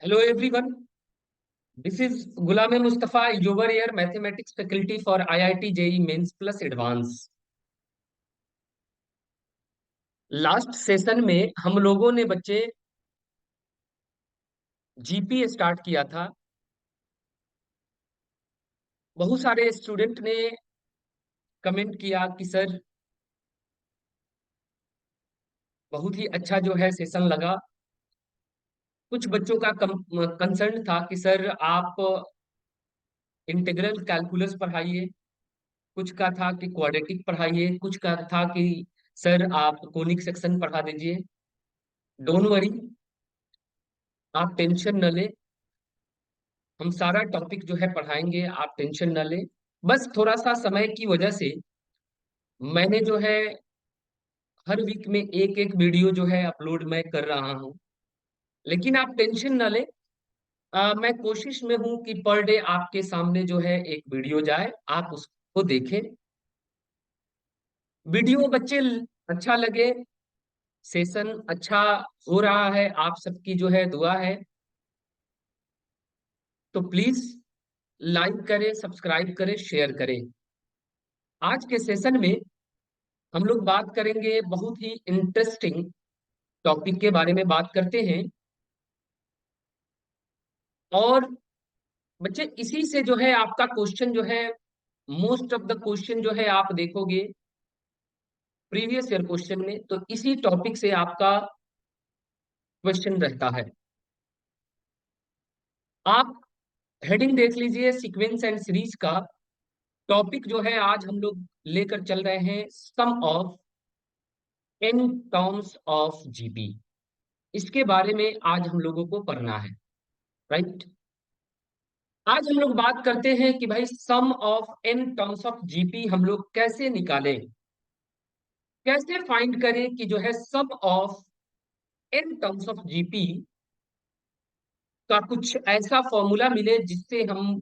Hello everyone, this is Ghulam Mustafa, your year mathematics faculty for IIT JEE Mains Plus Advance। Last session में हम लोगों ने बच्चे GP start किया था। बहुत सारे स्टूडेंट ने कमेंट किया कि सर बहुत ही अच्छा जो है सेशन लगा। कुछ बच्चों का कंसर्न था कि सर आप इंटीग्रल कैलकुलस पढ़ाइए, कुछ का था कि क्वाड्रेटिक पढ़ाइए, कुछ का था कि सर आप कोनिक सेक्शन पढ़ा दीजिए। डोंट वरी, आप टेंशन न ले, हम सारा टॉपिक जो है पढ़ाएंगे, आप टेंशन न ले। बस थोड़ा सा समय की वजह से मैंने जो है हर वीक में एक एक वीडियो जो है अपलोड मैं कर रहा हूँ। लेकिन आप टेंशन न ले, मैं कोशिश में हूँ कि पर डे आपके सामने जो है एक वीडियो जाए, आप उसको देखें। वीडियो बच्चे अच्छा लगे, सेशन अच्छा हो रहा है, आप सबकी जो है दुआ है, तो प्लीज लाइक करें, सब्सक्राइब करें, शेयर करें। आज के सेशन में हम लोग बात करेंगे, बहुत ही इंटरेस्टिंग टॉपिक के बारे में बात करते हैं। और बच्चे इसी से जो है आपका क्वेश्चन जो है, मोस्ट ऑफ द क्वेश्चन जो है आप देखोगे प्रीवियस ईयर क्वेश्चन में, तो इसी टॉपिक से आपका क्वेश्चन रहता है। आप हेडिंग देख लीजिए, सीक्वेंस एंड सीरीज का टॉपिक जो है आज हम लोग लेकर चल रहे हैं, sum of n terms of GP. इसके बारे में आज हम लोगों को पढ़ना है, राइट। आज हम लोग बात करते हैं कि भाई sum of n terms of GP हम लोग कैसे निकालें, कैसे फाइंड करें कि जो है sum of n terms of GP का कुछ ऐसा फॉर्मूला मिले जिससे हम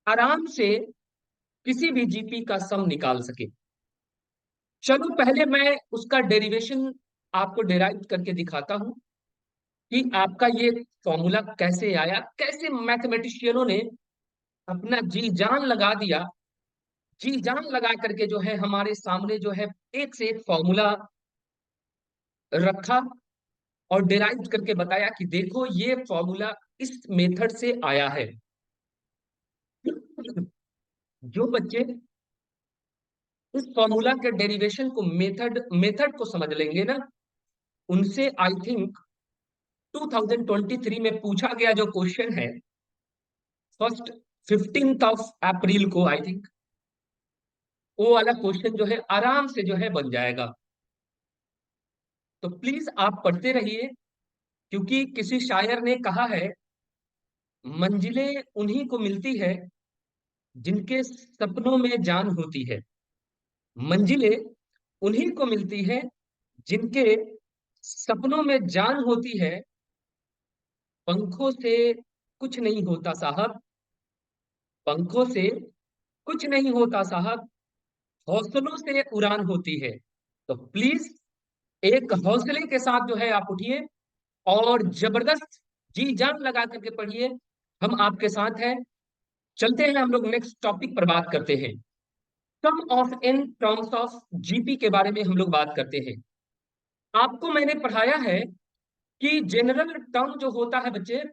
आराम से किसी भी जीपी का सम निकाल सके। चलो पहले मैं उसका डेरिवेशन आपको डेराइव करके दिखाता हूं कि आपका ये फॉर्मूला कैसे आया, कैसे मैथमेटिशियनों ने अपना जी जान लगा दिया, जी जान लगा करके जो है हमारे सामने जो है एक से एक फॉर्मूला रखा और डिराइव करके बताया कि देखो ये फॉर्मूला इस मेथड से आया है। जो बच्चे इस फॉर्मूला के डेरिवेशन को, मेथड मेथड को समझ लेंगे ना, उनसे आई थिंक 2023 में पूछा गया जो क्वेश्चन है, फर्स्ट 15 अप्रैल को आई थिंक, वो वाला क्वेश्चन जो है आराम से जो है बन जाएगा। तो प्लीज आप पढ़ते रहिए, क्योंकि किसी शायर ने कहा है, मंजिलें उन्हीं को मिलती है जिनके सपनों में जान होती है। मंजिलें उन्हीं को मिलती है जिनके सपनों में जान होती है। पंखों से कुछ नहीं होता साहब, पंखों से कुछ नहीं होता साहब, हौसलों से उड़ान होती है। तो प्लीज एक हौसले के साथ जो है आप उठिए और जबरदस्त जी जान लगा करके पढ़िए। हम आपके साथ हैं। चलते हैं, हम लोग नेक्स्ट टॉपिक पर बात करते हैं। Sum of n terms of GP के बारे में हम लोग बात करते हैं। आपको मैंने पढ़ाया है कि जनरल टर्म जो होता है बच्चे,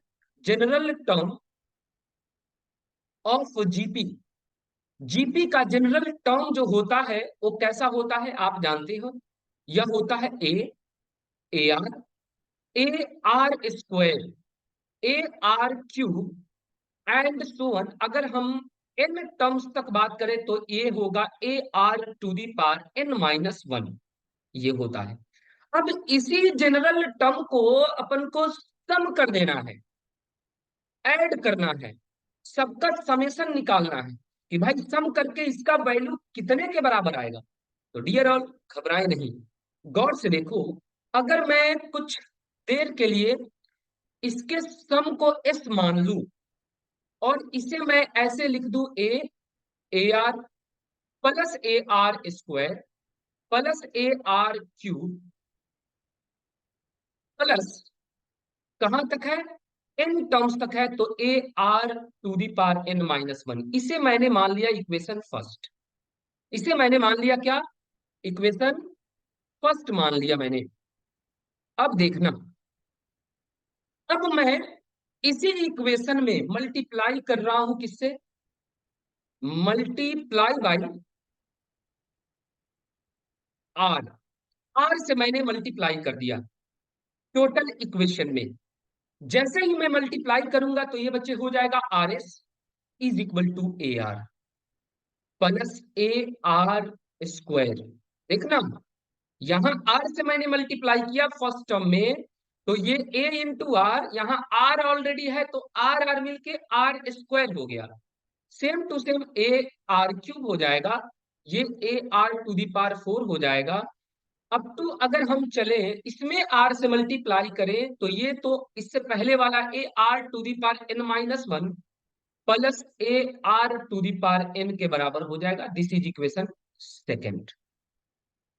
general term of GP, GP का जनरल टर्म जो होता है वो कैसा होता है आप जानते हो। यह होता है a are, A r square, A r cube and so on. अगर हम एन टर्म्स तक बात करें तो ये होगा a r to the power n minus one, ये होता है। अब इसी जनरल टर्म को अपन को सम कर देना है, ऐड करना है, सबका समेशन निकालना है कि भाई सम करके इसका वैल्यू कितने के बराबर आएगा। तो डियर ऑल, घबराए नहीं, गौर से देखो। अगर मैं कुछ देर के लिए इसके सम को एस मान लूं और इसे मैं ऐसे लिख दूं, a r plus a r square plus a r cube plus, कहां तक है, एन टर्म्स तक है तो a r to the power n minus one, इसे मैंने मान लिया इक्वेशन फर्स्ट। इसे मैंने मान लिया क्या, इक्वेशन फर्स्ट मान लिया मैंने। अब देखना, अब मैं इसी इक्वेशन में मल्टीप्लाई कर रहा हूं किससे, मल्टीप्लाई बाई आर। आर से मैंने मल्टीप्लाई कर दिया टोटल इक्वेशन में। जैसे ही मैं मल्टीप्लाई करूंगा तो ये बच्चे हो जाएगा r s is equal to a r plus a r square. देखना, यहां आर से मैंने मल्टीप्लाई किया फर्स्ट टर्म में, तो ये ए इंटू आर, यहां आर ऑलरेडी है तो आर आर मिलके आर स्क्वायर हो गया। Same to same a r cube हो जाएगा, ये a r to the power four हो जाएगा। अब टू अगर हम चले इसमें आर से मल्टीप्लाई करें तो ये तो इससे पहले वाला a r to the power n minus one plus a r to the power n के बराबर हो जाएगा। This is equation second.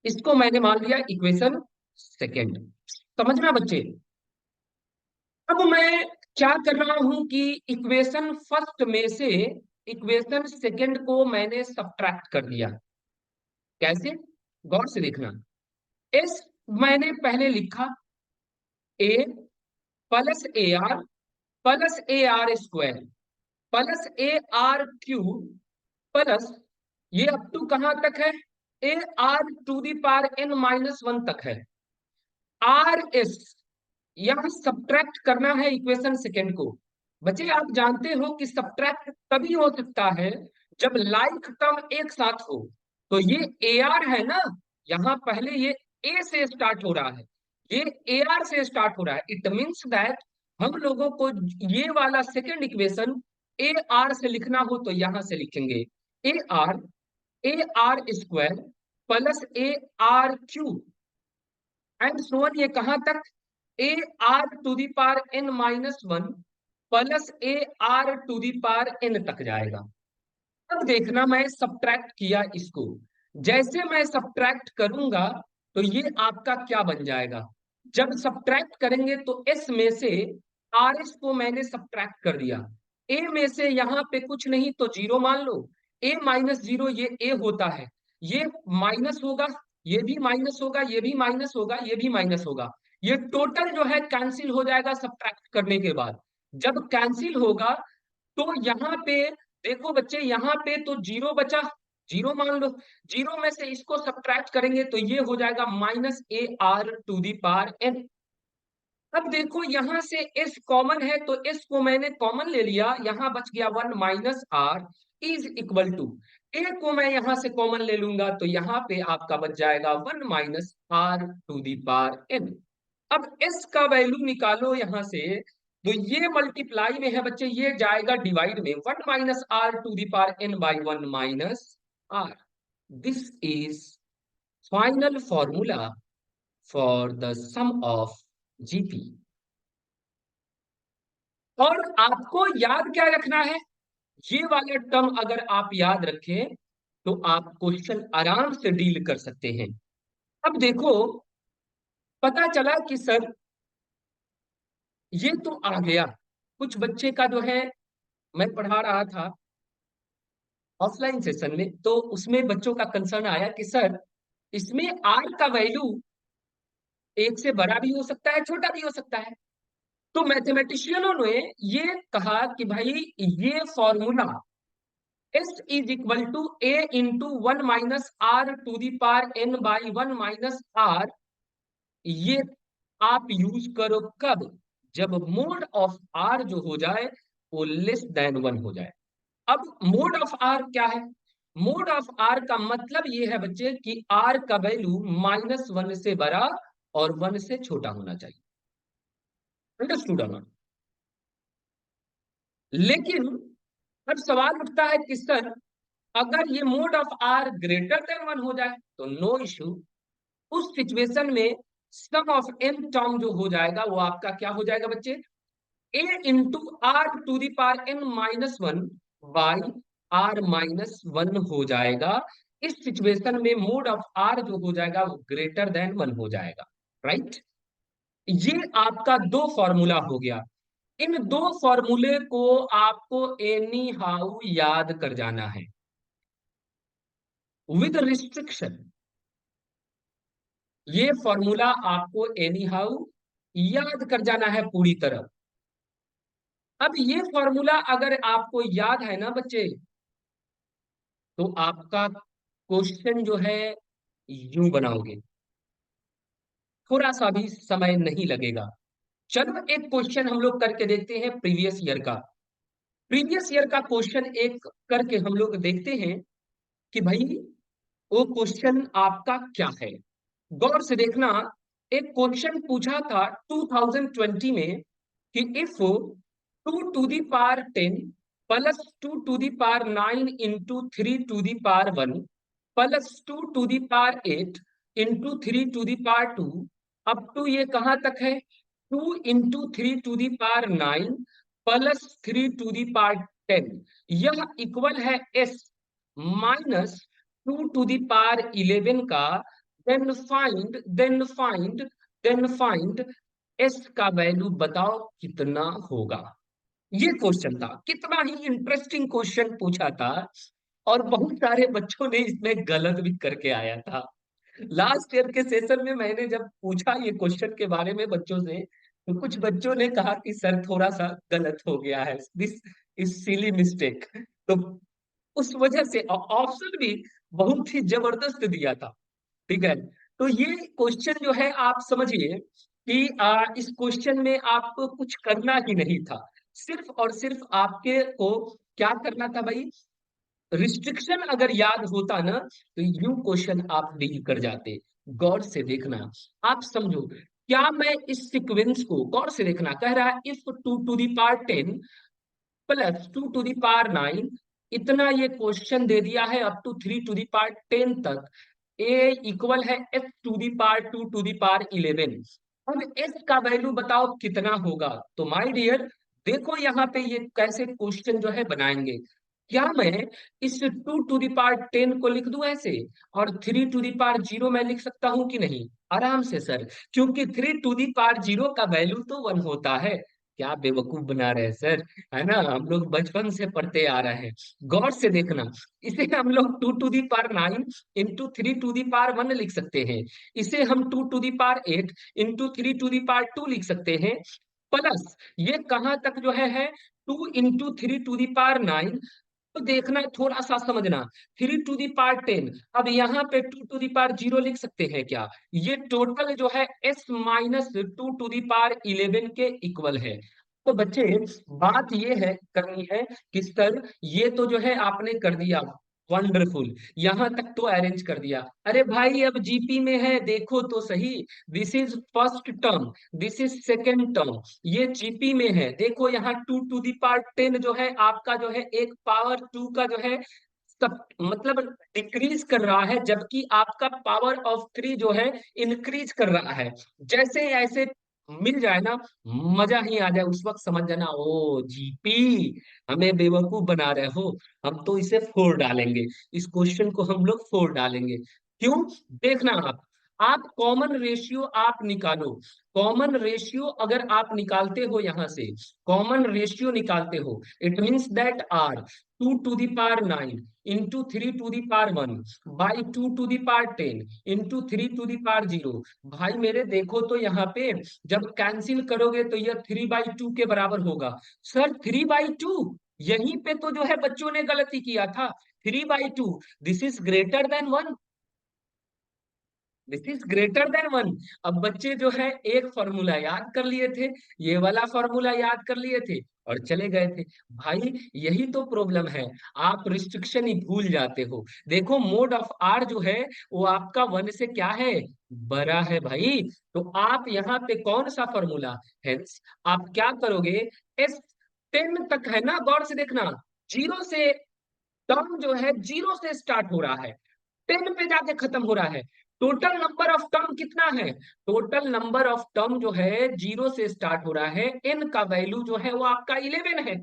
इसको मैंने मान लिया इक्वेशन सेकेंड। समझना बच्चे। अब मैं क्या कर रहा हूं कि इक्वेशन फर्स्ट में से इक्वेशन सेकेंड को मैंने सब्ट्रैक्ट कर दिया। कैसे, गौर से देखना। एस मैंने पहले लिखा a plus a r plus a r square plus a r cube plus ये अप टू कहां तक है, a r to the power n minus one तक है। आर एस यहां सब्ट्रैक्ट करना है इक्वेशन सेकेंड को। बच्चे आप जानते हो कि सब्ट्रैक्ट तभी हो सकता है जब लाइक टर्म एक साथ हो। तो ये ए आर है ना, यहां पहले ये ए से स्टार्ट हो रहा है, ये ए आर से स्टार्ट हो रहा है। इट मीन्स दैट हम लोगों को ये वाला सेकेंड इक्वेशन ए आर से लिखना हो तो यहां से लिखेंगे a r square plus a r cube and so on. ये कहां तक, a r to the power n minus one plus a r to the power n तक जाएगा। अब देखना, मैं सब्ट्रैक्ट किया इसको, जैसे मैं सब्ट्रैक्ट करूंगा तो ये आपका क्या बन जाएगा। जब सब्ट्रैक्ट करेंगे तो एस में से आर एस को मैंने सब्ट्रैक्ट कर दिया। ए में से यहाँ पे कुछ नहीं तो जीरो मान लो, ए माइनस जीरो ये ए होता है, ये माइनस होगा, ये भी माइनस होगा, ये भी माइनस होगा, ये भी माइनस होगा। ये टोटल जो है कैंसिल हो जाएगा सब्ट्रैक्ट करने के बाद। जब कैंसिल होगा तो यहाँ पे देखो बच्चे, यहाँ पे तो जीरो बचा, जीरो मान लो। जीरो में से इसको सब्ट्रैक्ट करेंगे तो ये हो जाएगा minus a r to the power n. अब देखो यहाँ से एस कॉमन है तो एस को मैंने कॉमन ले लिया, यहाँ बच गया one minus r is equal to, a को मैं यहाँ से कॉमन ले लूंगा तो यहाँ पे आपका बच जाएगा one minus r to the power n. अब एस का वैल्यू निकालो यहां से, तो ये मल्टीप्लाई में है बच्चे, ये जाएगा डिवाइड में, one minus r to the power n by one minus r. This is final formula for the sum of GP. और आपको याद क्या रखना है, ये वाला टर्म अगर आप याद रखें तो आप क्वेश्चन आराम से डील कर सकते हैं। अब देखो, पता चला कि सर ये तो आ गया, कुछ बच्चे का जो है, मैं पढ़ा रहा था ऑफलाइन सेशन में, तो उसमें बच्चों का कंसर्न आया कि सर इसमें आर का वैल्यू एक से बड़ा भी हो सकता है, छोटा भी हो सकता है। तो मैथमेटिशियनों ने ये कहा कि भाई ये formula s is equal to a into one minus r to the power n by one minus r, ये आप यूज करो कब, जब मोड ऑफ आर जो हो जाए वो लेस देन वन हो जाए। अब मोड ऑफ आर क्या है, मोड ऑफ आर का मतलब ये है बच्चे कि आर का वैल्यू माइनस वन से बड़ा और वन से छोटा होना चाहिए। अंडरस्टूड ना। लेकिन अब सवाल उठता है कि सर अगर ये mod of r greater than one हो जाए तो नो इश्यू। उस सिचुएशन में सम ऑफ एन टर्म जो हो जाएगा वो आपका क्या हो जाएगा बच्चे, a into r to the power n minus one by r minus one हो जाएगा। इस सिचुएशन में मोड ऑफ आर जो हो जाएगा वो ग्रेटर देन वन हो जाएगा। राइट, ये आपका दो फॉर्मूला हो गया। इन दो फॉर्मूले को आपको एनी हाउ याद कर जाना है विद रिस्ट्रिक्शन। ये फॉर्मूला आपको एनी हाउ याद कर जाना है पूरी तरह। अब ये फॉर्मूला अगर आपको याद है ना बच्चे, तो आपका क्वेश्चन जो है यूं बनाओगे, थोड़ा सा भी समय नहीं लगेगा। चलो एक क्वेश्चन हम लोग करके देखते हैं प्रीवियस ईयर का। प्रीवियस ईयर का क्वेश्चन एक करके हम लोग देखते हैं कि भाई वो क्वेश्चन आपका क्या है। गौर से देखना, एक क्वेश्चन पूछा था 2020 में कि if 2 to the power 10 plus 2 to the power 9 into 3 to the power 1 plus 2 to the power 8 into 3 to the power 2 up to ये कहाँ तक है, 2 into 3 to the power 9 plus 3 to the power 10, यह equal है s minus 2 to the power 11 का। Then find S का value बताओ कितना होगा। ये क्वेश्चन था, कितना ही इंटरेस्टिंग क्वेश्चन पूछा था, और बहुत सारे बच्चों ने इसमें गलत भी करके आया था। लास्ट ईयर के सेशन में मैंने जब पूछा ये क्वेश्चन के बारे में बच्चों से, तो कुछ बच्चों ने कहा कि सर थोड़ा सा गलत हो गया है, दिस इज सिली मिस्टेक। तो उस वजह से ऑप्शन भी बहुत ही जबरदस्त दिया था। ठीक है, तो ये क्वेश्चन जो है आप समझिए कि इस क्वेश्चन में आपको कुछ करना ही नहीं था, सिर्फ और सिर्फ आपके को क्या करना था भाई, रिस्ट्रिक्शन अगर याद होता ना तो यू क्वेश्चन आप डील कर जाते। गौर से देखना, आप समझो क्या मैं इस सीक्वेंस को, गौर से देखना, कह रहा है if 2 to the power 10 plus 2 to the power 9, इतना ये क्वेश्चन दे दिया है up to 3 to the power 10 तक। ए इक्वल है s to the power 2 to the power 11। अब एस का वैल्यू बताओ कितना होगा। तो माय डियर, देखो यहाँ पे ये कैसे क्वेश्चन जो है बनाएंगे। क्या मैं इस 2 to the power 10 को लिख दूं ऐसे, और 3 to the power 0 मैं लिख सकता हूं कि नहीं, आराम से सर, क्योंकि 3 to the power 0 का वैल्यू तो 1 होता है। क्या बेवकूफ बना रहे हैं सर, है ना, हम लोग बचपन से पढ़ते आ रहे हैं। गौर से देखना, इसे हम लोग 2 to the power 9 into 3 to the power 1 लिख सकते हैं। इसे हम 2 to the power 8 into 3 to the power 2 लिख सकते हैं। प्लस ये कहाँ तक जो है 2 into 3 to the power 9। तो देखना, थोड़ा सा समझना, 3 to the power 10, अब यहाँ पे 2 to the power 0 लिख सकते हैं क्या। ये टोटल जो है s minus 2 to the power 11 के इक्वल है। तो बच्चे बात ये है, करनी है कि सर ये तो जो है आपने कर दिया, वंडरफुल, यहां तक तो अरेंज कर दिया। अरे भाई अब जीपी में है, देखो तो सही, this is first term, this is second term, ये जीपी में है। देखो यहाँ 2 to the power 10 जो है आपका जो है एक पावर 2 का जो है सब मतलब डिक्रीज कर रहा है, जबकि आपका पावर ऑफ 3 जो है इंक्रीज कर रहा है। जैसे ऐसे मिल जाए ना, मजा ही आ जाए, उस वक्त समझ जाना ओ जीपी हमें बेवकूफ बना रहे हो, हम तो इसे फोड़ डालेंगे, इस क्वेश्चन को हम लोग फोड़ डालेंगे। क्यों, देखना आप कॉमन रेशियो आप निकालो। कॉमन रेशियो अगर आप निकालते हो, यहां से कॉमन रेशियो निकालते हो, it means that r 2 to the power 9 into 3 to the power 1 by 2 to the power 10 into 3 to the power 0। भाई मेरे देखो तो यहाँ पे जब कैंसिल करोगे तो यह 3/2 के बराबर होगा। सर 3/2, यहीं पे तो जो है बच्चों ने गलती किया था। 3/2, this is greater than 1, this is greater than 1। अब बच्चे जो है एक फॉर्मूला याद कर लिए थे, ये वाला फॉर्मूला याद कर लिए थे और चले गए थे। भाई यही तो प्रॉब्लम है, आप रिस्ट्रिक्शन ही भूल जाते हो। देखो मोड ऑफ आर जो है वो आपका 1 से क्या है, बड़ा है भाई। तो आप यहाँ पे कौन सा फॉर्मूला, हेंस आप क्या करोगे, एस 10 तक है ना, गौर से देखना, जीरो से टर्म जो है जीरो से स्टार्ट हो रहा है, 10 पे जाके खत्म हो रहा है। टोटल नंबर ऑफ टर्म कितना है, टोटल नंबर ऑफ टर्म जो है जीरो से स्टार्ट हो रहा है, एन का वैल्यू जो है वो आपका 11 है।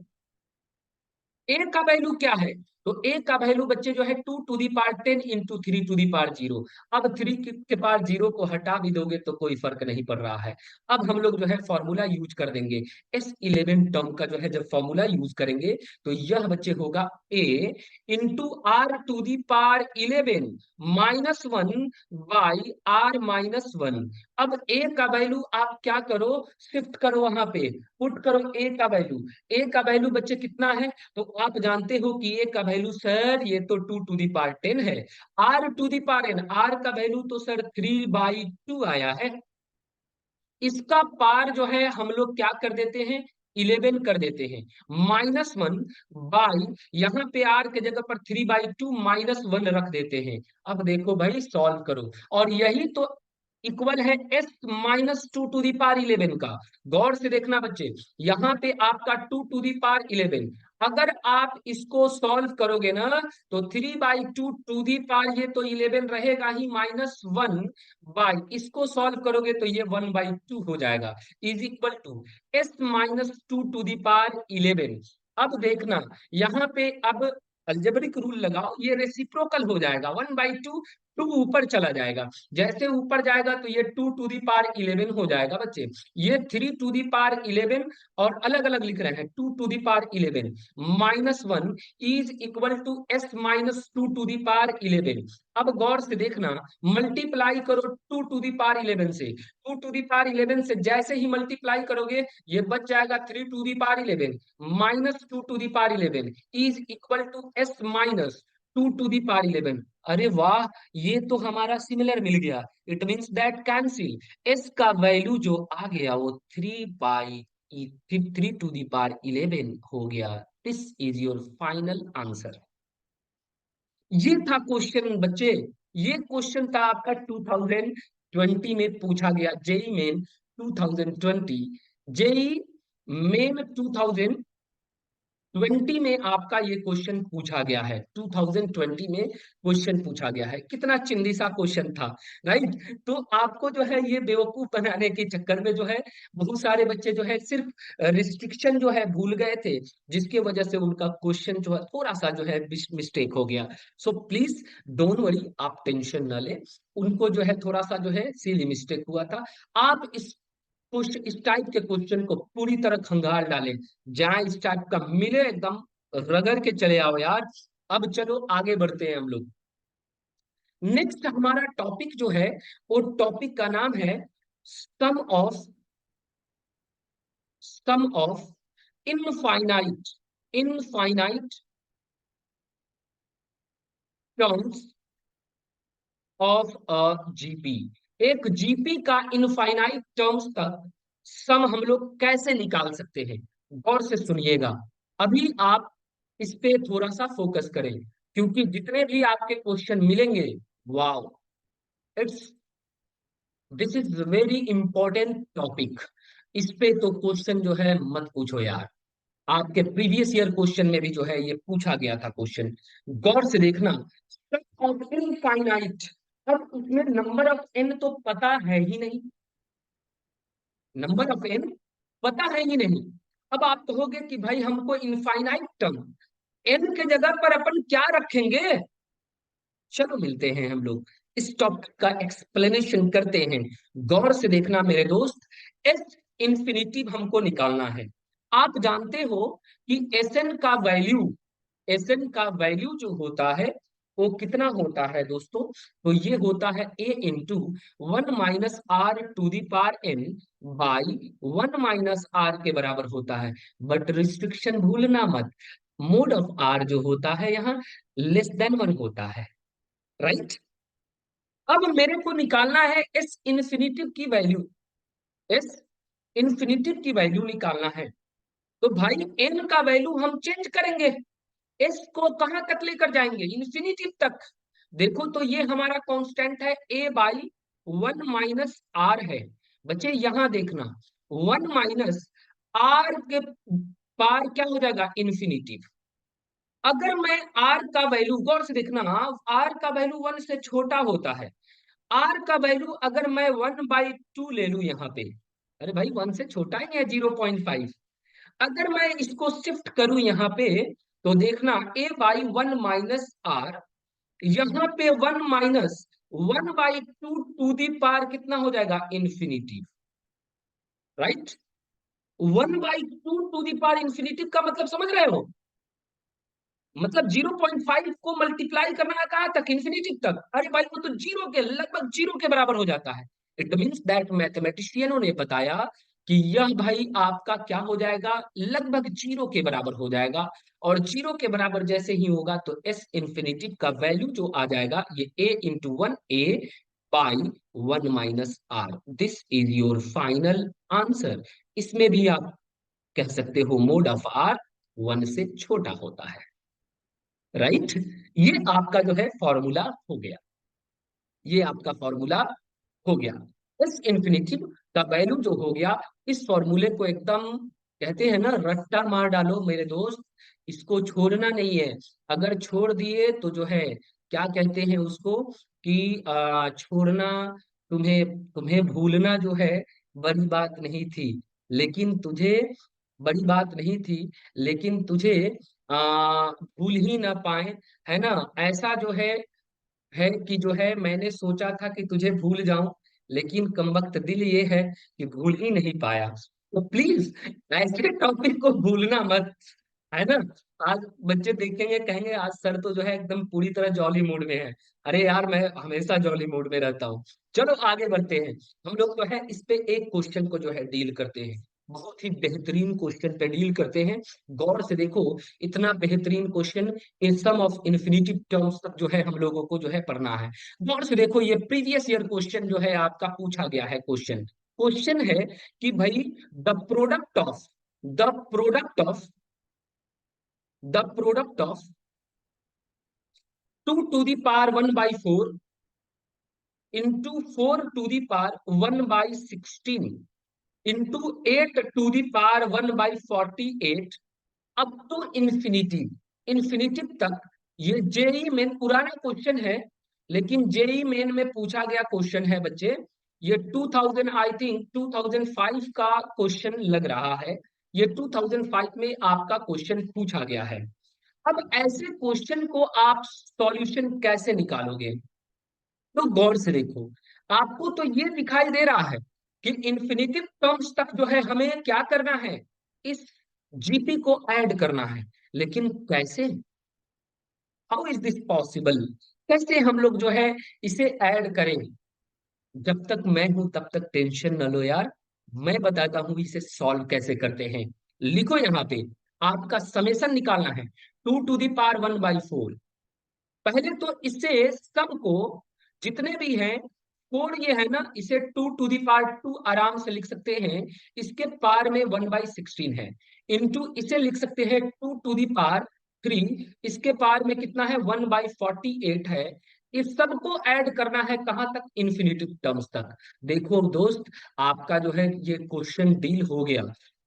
ए का वैल्यू क्या है? तो ए का वैल्यू बच्चे जो है 2 to the power 10 into 3 to the power 0। अब 3 के पावर 0 को हटा भी दोगे तो कोई फर्क नहीं पड़ रहा है। अब हम लोग जो है फॉर्मूला यूज कर देंगे। S11 टर्म का जो है जब फॉर्मूला यूज करेंगे तो यह बच्चे होगा ए इंटू R⁻11 -1 बाई R-1। अब ए का वैल्यू आप क्या करो, शिफ्ट करो वहां पे, पुट करो ए का वैल्यू। ए का वैल्यू बच्चे कितना है? तो आप जानते हो कि ए का वैल्यू सर ये तो 2 टू दी पावर 10 है। R⁻n, आर का वैल्यू तो सर 3/2 आया है। इसका पार जो है हम लोग क्या कर देते हैं, 11 कर देते हैं। -1 बाई, यहाँ पे आर के जगह पर 3/2 -1 रख देते हैं। अब देखो भाई सॉल्व करो, और यही तो इक्वल है S-2 टू दी पावर 11 का। गौर से देखना बच्चे, यहाँ पे आपका 2 टू दी पावर 11, अगर आप इसको सॉल्व करोगे ना तो 3/2 टू दी पावर, ये तो 11 रहेगा ही, -1 बाई, इसको सॉल्व करोगे तो ये 1/2 हो जाएगा, is equal to S-2 to the power 11। अब देखना यहाँ पे, अब अलजेब्रिक रूल लगाओ, ये रेसिप्रोकल हो जाएगा, 1/2, 2 ऊपर चला जाएगा। जैसे ऊपर जाएगा तो ये 2 टू दी पावर 11 हो जाएगा बच्चे। ये 3 टू दी पावर 11, और अलग अलग लिख रहे हैं, 2 to the power 11 -1 is equal to S-2 to the power 11। अब गौर से देखना, मल्टीप्लाई करो 2 टू दी पावर 11 से। 2 टू दी पावर 11 से जैसे ही मल्टीप्लाई करोगे ये बच जाएगा 3 to the power 11 -2 to the power 11 is equal to S-2 to the power 11। अरे वाह, ये तो हमारा सिमिलर मिल गया। It means that cancel, s का वैल्यू जो आ गया वो 3 टू दी पावर 11 हो गया। This is your final answer. ये था क्वेश्चन बच्चे, ये क्वेश्चन था आपका 2020 में पूछा गया, जेई मेन 2020, जेई मेन 2020 में आपका ये क्वेश्चन पूछा गया है। 2020 में क्वेश्चन पूछा गया है, कितना चिंदी सा क्वेश्चन था, राइट? तो आपको जो है ये बेवकूफ बनाने के चक्कर में जो है बहुत सारे बच्चे जो है सिर्फ रिस्ट्रिक्शन जो है भूल गए थे, जिसकी वजह से उनका क्वेश्चन जो है थोड़ा सा जो है मिस्टेक हो गया। सो प्लीज डोंट वरी, आप टेंशन ना ले, उनको जो है थोड़ा सा जो है सिली मिस्टेक हुआ था। आप इस टाइप के क्वेश्चन को पूरी तरह खंगाल डालें, जहां इस टाइप का मिले एकदम रगड़ के चले आओ यार। अब चलो आगे बढ़ते हैं हम लोग। नेक्स्ट हमारा टॉपिक जो है, वो टॉपिक का नाम है sum of sum of infinite infinite terms of a GP. एक जीपी का इनफाइनाइट टर्म्स तक सम हम लोग कैसे निकाल सकते हैं, गौर से सुनिएगा। अभी आप इस पे थोड़ा सा फोकस करें, क्योंकि जितने भी आपके क्वेश्चन मिलेंगे, wow, it's this is very important topic. इस पे तो क्वेश्चन जो है मत पूछो यार, आपके प्रीवियस ईयर क्वेश्चन में भी जो है ये पूछा गया था क्वेश्चन। गौर से देखना, ऑफ इनफाइनाइट, अब उसमें नंबर ऑफ एन तो पता है ही नहीं, नंबर ऑफ एन पता है ही नहीं। अब आप कहोगे कि भाई हमको इनफाइनाइट टर्म, एन के जगह पर अपन क्या रखेंगे? चलो मिलते हैं हम लोग, इस टॉपिक का एक्सप्लेनेशन करते हैं। गौर से देखना मेरे दोस्त, एस इंफिनिटिव हमको निकालना है। आप जानते हो कि एस एन का वैल्यू जो होता है वो कितना होता है दोस्तों? तो ये होता है ए इंटू 1 - R⁻n बाई 1 - R के बराबर होता है। बट रिस्ट्रिक्शन भूलना मत, मोड ऑफ आर जो होता है यहाँ << 1 होता है, राइट? अब मेरे को निकालना है एस इन्फिनिटिव की वैल्यू, एस इन्फिनिटिव की वैल्यू निकालना है। तो भाई एन का वैल्यू हम चेंज करेंगे, एस को कहां तक लेकर जाएंगे? इन्फिनिटिव तक। देखो तो ये हमारा कांस्टेंट है A/1 - R है। बच्चे यहां देखना, 1 - R के पार क्या हो जाएगा? इन्फिनिटिव। अगर मैं आर का वैल्यू, गौर से देखना, आर का वैल्यू 1 से छोटा होता है। आर का वैल्यू अगर मैं 1/2 ले लू यहाँ पे, अरे भाई 1 से छोटा ही है, 0.5। अगर मैं इसको शिफ्ट करूं यहाँ पे तो देखना a by one minus r, यहाँ पे one minus one by two the power कितना हो जाएगा, infinity, right. One by two the power infinity का मतलब समझ रहे हो, मतलब 0.5 को मल्टीप्लाई करना है कहाँ तक, इन्फिनिटी तक। अरे भाई वो तो जीरो के लगभग जीरो के बराबर हो जाता है। इट मीन्स दैट मैथमेटिशियनों ने बताया कि यह भाई आपका क्या हो जाएगा, लगभग जीरो के बराबर हो जाएगा। और जीरो के बराबर जैसे ही होगा तो एस इन्फिनिटी का वैल्यू जो आ जाएगा ये a into one, a by one minus r, this is your final answer. इसमें भी आप कह सकते हो मोड ऑफ आर वन से छोटा होता है, राइट। ये आपका जो है फॉर्मूला हो गया, ये आपका फॉर्मूला हो गया। इस इन्फिनिटिव का वैल्यू जो हो गया, इस फॉर्मूले को एकदम कहते हैं ना रट्टा मार डालो मेरे दोस्त, इसको छोड़ना नहीं है। अगर छोड़ दिए तो जो है क्या कहते हैं उसको कि छोड़ना, तुम्हें तुम्हें भूलना जो है बड़ी बात नहीं थी, लेकिन तुझे बड़ी बात नहीं थी, लेकिन तुझे भूल ही ना पाए, है ना। ऐसा जो है कि जो है मैंने सोचा था कि तुझे भूल जाऊं, लेकिन कमबख्त दिल ये है कि भूल ही नहीं पाया। तो प्लीज ऐसे टॉपिक को भूलना मत, है ना। आज बच्चे देखेंगे कहेंगे आज सर तो जो है एकदम पूरी तरह जॉली मूड में है। अरे यार मैं हमेशा जॉली मूड में रहता हूँ। चलो आगे बढ़ते हैं, हम लोग जो है इस पे एक क्वेश्चन को जो है डील करते हैं, बहुत ही बेहतरीन क्वेश्चन पे डील करते हैं। गौर से देखो, इतना बेहतरीन question, in sum of infinitive terms तक जो है हम लोगों को जो है पढ़ना है। गौर से देखो, ये प्रीवियस ईयर क्वेश्चन जो है आपका पूछा गया है क्वेश्चन। क्वेश्चन है कि भाई the product of the product of the product of two the power one by four into four to the power one by sixteen into eight to the power one by forty eight up to infinity, infinity तक। ये JEE main पुराना question है, लेकिन JEE main में पूछा गया question है बच्चे। ये 2000 आई थिंक 2005 का क्वेश्चन लग रहा है, ये 2005 में आपका क्वेश्चन पूछा गया है। अब ऐसे क्वेश्चन को आप सॉल्यूशन कैसे निकालोगे, तो गौर से देखो, आपको तो ये दिखाई दे रहा है कि इन्फिनिटिव टर्म्स तक जो है हमें क्या करना है, इस जीपी को ऐड करना है। लेकिन कैसे, हाउ इज दिस पॉसिबल, कैसे हम लोग जो है इसे ऐड करें। जब तक मैं हूं तब तक टेंशन न लो यार, मैं बताता हूं इसे सॉल्व कैसे करते हैं। लिखो यहाँ पे, आपका समेशन निकालना है, two to the power one by four. पहले तो इससे सबको, जितने भी हैं, फोर ये है ना, इसे two to the power two आराम से लिख सकते हैं, इसके पार में वन बाई सिक्सटीन है। इनटू इसे लिख सकते हैं two to the power three, इसके पार में कितना है, वन बाई फोर्टी एट है। इस सबको ऐड करना है कहां तक, इन्फिनिटिव टर्म्स तक। देखो दोस्त, आपका जो है ये क्वेश्चन डील हो गया।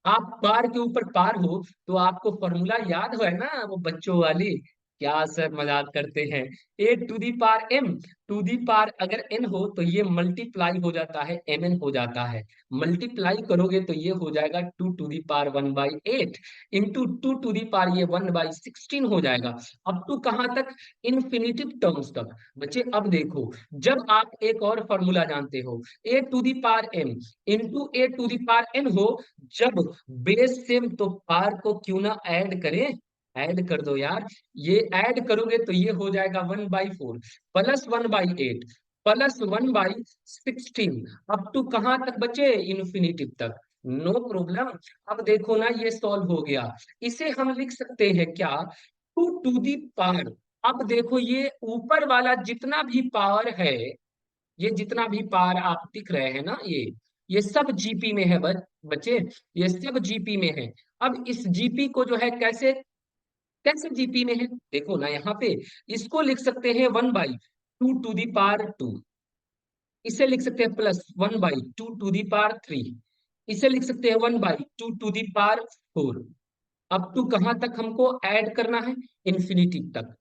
आप पार के ऊपर पार हो, तो आपको फॉर्मूला याद है ना वो बच्चों वाली, क्या सर मजाक करते हैं, a to the power m, to the power अगर एन हो तो ये मल्टीप्लाई हो जाता है, एम एन हो जाता है। मल्टीप्लाई करोगे तो ये हो जाएगा two to the power one by eight into two to the power ये वन बाई सिक्सटीन हो जाएगा। अब टू कहाँ तक, इन्फिनिटिव टर्म्स तक। बच्चे अब देखो, जब आप एक और फॉर्मूला जानते हो, a to the power m into a to the power n हो, जब बेस सेम तो पार को क्यों ना ऐड करें, ऐड कर दो यार। ये ऐड करोगे तो ये हो जाएगा one by four plus one by eight plus one by sixteen, up to कहां तक बचे, इन्फिनिटिव तक। No problem. अब देखो ना ये सॉल्व हो गया। इसे हम लिख सकते हैं क्या, टू टू दी पावर। अब देखो ये ऊपर वाला जितना भी पावर है, ये जितना भी पावर आप दिख रहे हैं ना, ये सब जीपी में है बच्चे, ये सब जीपी में है। अब इस जीपी को जो है कैसे, कैसे जीपी में है, देखो ना यहाँ पे, इसको लिख सकते हैं one by two to the power two, इसे लिख सकते हैं plus one by two to the power three, इसे लिख सकते हैं one by two to the power four. Up to कहां तक हमको ऐड करना है, इन्फिनिटी तक।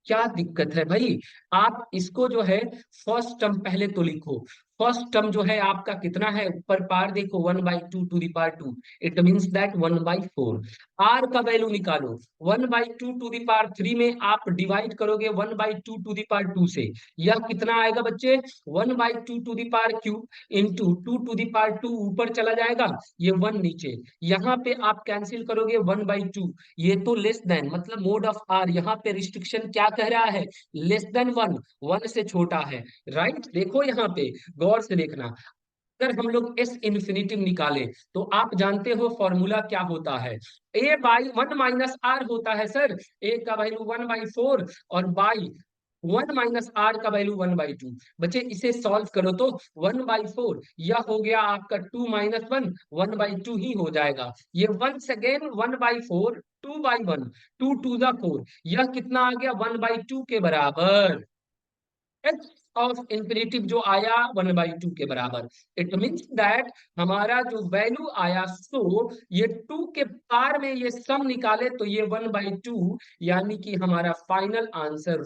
क्या दिक्कत है भाई, आप इसको जो है फर्स्ट टर्म पहले तो लिखो, फर्स्ट टर्म जो है आपका कितना है, ऊपर पार देखो 1/2 to the power 2, it means that 1/4। R का वैल्यू निकालो, 1/2 टू दी पावर 3 में आप डिवाइड करोगे 1/2 टू दी पावर 2 से, यह कितना आएगा बच्चे, 1/2 to the power cube into 2 to the power 2, ऊपर चला जाएगा, ये 1 नीचे, यहाँ पे आप कैंसिल करोगे 1/2, ये तो लेस देन, मतलब मोड ऑफ आर, यहाँ पे रिस्ट्रिक्शन क्या कह रहा है, लेस देन 1, 1 से छोटा है, राइट। देखो यहाँ पे गौर से देखना, अगर हम लोग एस इन्फिनिटिव निकाले तो आप जानते हो फॉर्मूला क्या होता है, A/1 - R होता है सर, ए का वैल्यू 1/4 और बाई 1 - R का वैल्यू 1/2। बच्चे इसे सॉल्व करो तो 1/4 यह हो गया आपका 2 - 1, 1/2 ही हो जाएगा, ये वंस अगेन 1/4, 2/1, 2 टू द 4, यह कितना आ गया 1/2 के बराबर, एच ऑफ इंफिनिटिव जो आया 1/2 के बराबर। इट मीन्स दैट हमारा जो वैल्यू आया, सो ये 2 के पार में ये सम निकाले तो ये 1/2, यानी कि हमारा फाइनल आंसर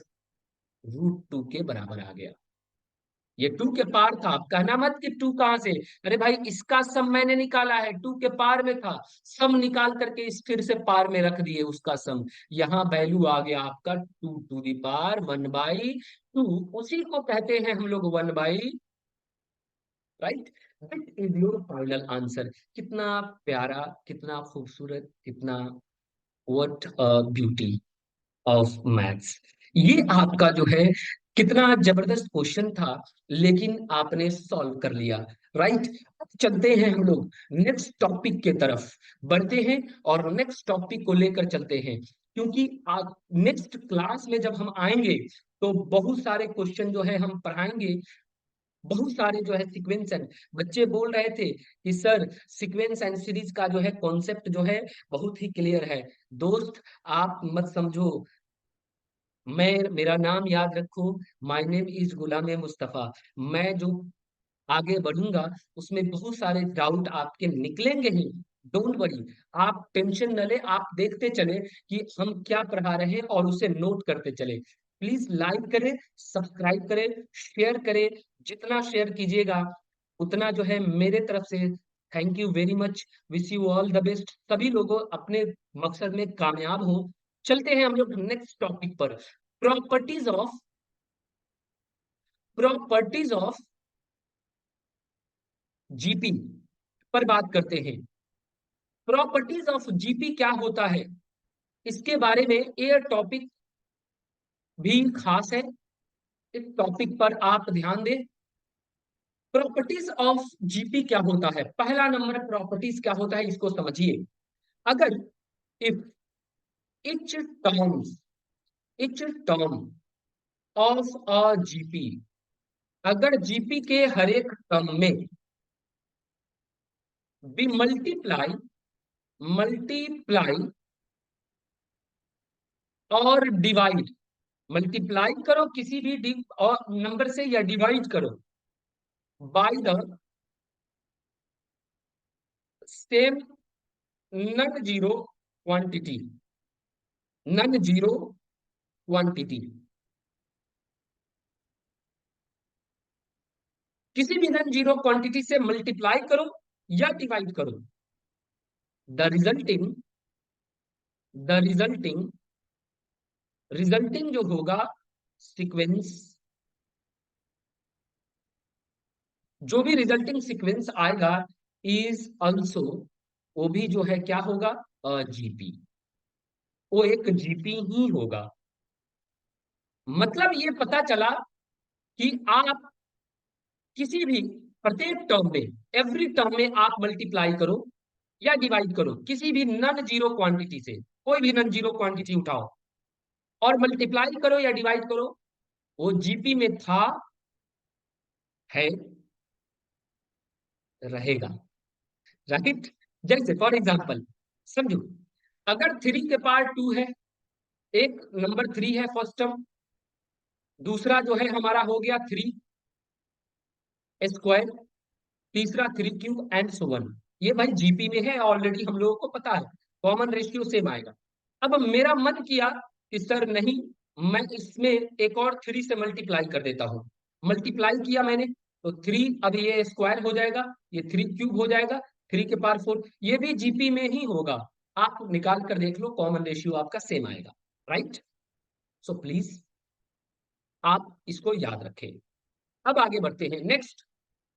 √2 के बराबर आ गया। ये 2 के पार था, आप कहना मत कि 2 कहां से, अरे भाई इसका सम मैंने निकाला है, 2 के पार में था, सम निकाल करके इस फिर से पार में रख दिए उसका सम, यहाँ वैल्यू आ गया आपका 2 टू दी पावर 1/2, उसी को कहते हैं हम लोग 1/, right. That is your final answer. कितना प्यारा, कितना खूबसूरत, कितना व्हाट ब्यूटी ऑफ मैथ्स। ये आपका जो है कितना जबरदस्त क्वेश्चन था, लेकिन आपने सॉल्व कर लिया, राइट। अब चलते हैं हम लोग नेक्स्ट टॉपिक के तरफ बढ़ते हैं और नेक्स्ट टॉपिक को लेकर चलते हैं, क्योंकि नेक्स्ट क्लास में जब हम आएंगे तो बहुत सारे क्वेश्चन जो है हम पढ़ाएंगे, बहुत सारे जो है सीक्वेंस एंड, बच्चे बोल रहे थे कि सर सीक्वेंस एंड सीरीज का जो है कॉन्सेप्ट जो है बहुत ही क्लियर है। दोस्त आप मत समझो, मेरा नाम याद रखो, my name is Ghulam Mustafa. मैं जो आगे बढ़ूंगा उसमें बहुत सारे डाउट आपके निकलेंगे ही, डोंट वरी, आप टेंशन न ले, आप देखते चले कि हम क्या पढ़ा रहे हैं और उसे नोट करते चले। प्लीज लाइक करें, सब्सक्राइब करें, शेयर करें, जितना शेयर कीजिएगा उतना जो है मेरे तरफ से thank you very much, wish you all the best, सभी लोगों अपने मकसद में कामयाब हो। चलते हैं हम लोग नेक्स्ट टॉपिक पर, properties of properties of GP पर बात करते हैं। प्रॉपर्टीज ऑफ जीपी क्या होता है, इसके बारे में ये टॉपिक भी खास है, इस टॉपिक पर आप ध्यान दें। प्रॉपर्टीज ऑफ जीपी क्या होता है, पहला नंबर प्रॉपर्टीज क्या होता है इसको समझिए। अगर if each terms each term of a GP, अगर जीपी के हर एक टर्म में भी मल्टीप्लाई मल्टीप्लाई और डिवाइड, मल्टीप्लाई करो किसी भी और नंबर से या डिवाइड करो by the same non zero quantity, non zero quantity, किसी भी नन जीरो क्वांटिटी से मल्टीप्लाई करो या डिवाइड करो, the resulting the resulting resulting जो होगा सीक्वेंस, जो भी रिजल्टिंग सीक्वेंस आएगा इज ऑल्सो, वो भी जो है क्या होगा, जीपी, वो एक जीपी ही होगा। मतलब ये पता चला कि आप किसी भी प्रत्येक टर्म में, एवरी टर्म में आप मल्टीप्लाई करो या डिवाइड करो किसी भी नन जीरो क्वांटिटी से, कोई भी नन जीरो क्वांटिटी उठाओ और मल्टीप्लाई करो या डिवाइड करो, वो जीपी में था, है, रहेगा, राइट। जैसे फॉर एग्जांपल समझो, अगर 3 के पावर 2 है, एक नंबर 3 है फर्स्ट टर्म, दूसरा जो है हमारा हो गया 3 स्क्वायर, तीसरा 3 क्यूब एंड सो वन, ये भाई जीपी में है ऑलरेडी, हम लोगों को पता है, कॉमन रेशियो सेम आएगा। अब मेरा मन किया कि सर नहीं, मैं इसमें एक और 3 से मल्टीप्लाई कर देता हूं, मल्टीप्लाई किया मैंने, तो 3 अब ये स्क्वायर हो जाएगा, ये 3 क्यूब हो जाएगा, 3 के पावर 4, ये भी जीपी में ही होगा। आप निकाल कर देख लो, कॉमन रेशियो आपका सेम आएगा, राइट। सो प्लीज आप इसको याद रखें। अब आगे बढ़ते हैं, नेक्स्ट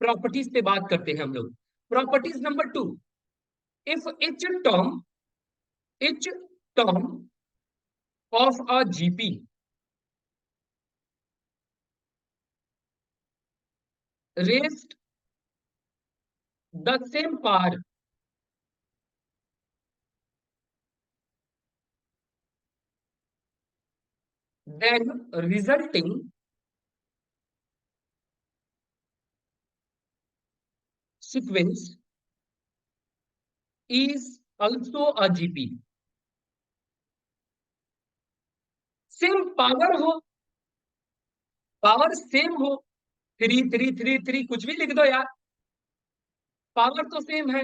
प्रॉपर्टीज पे बात करते हैं हम लोग। Properties number 2, if each term of a GP raised the same power, then resulting sequence is also a GP। Same power हो, पावर सेम हो, 3 3 3 3 कुछ भी लिख दो यार, पावर तो सेम है।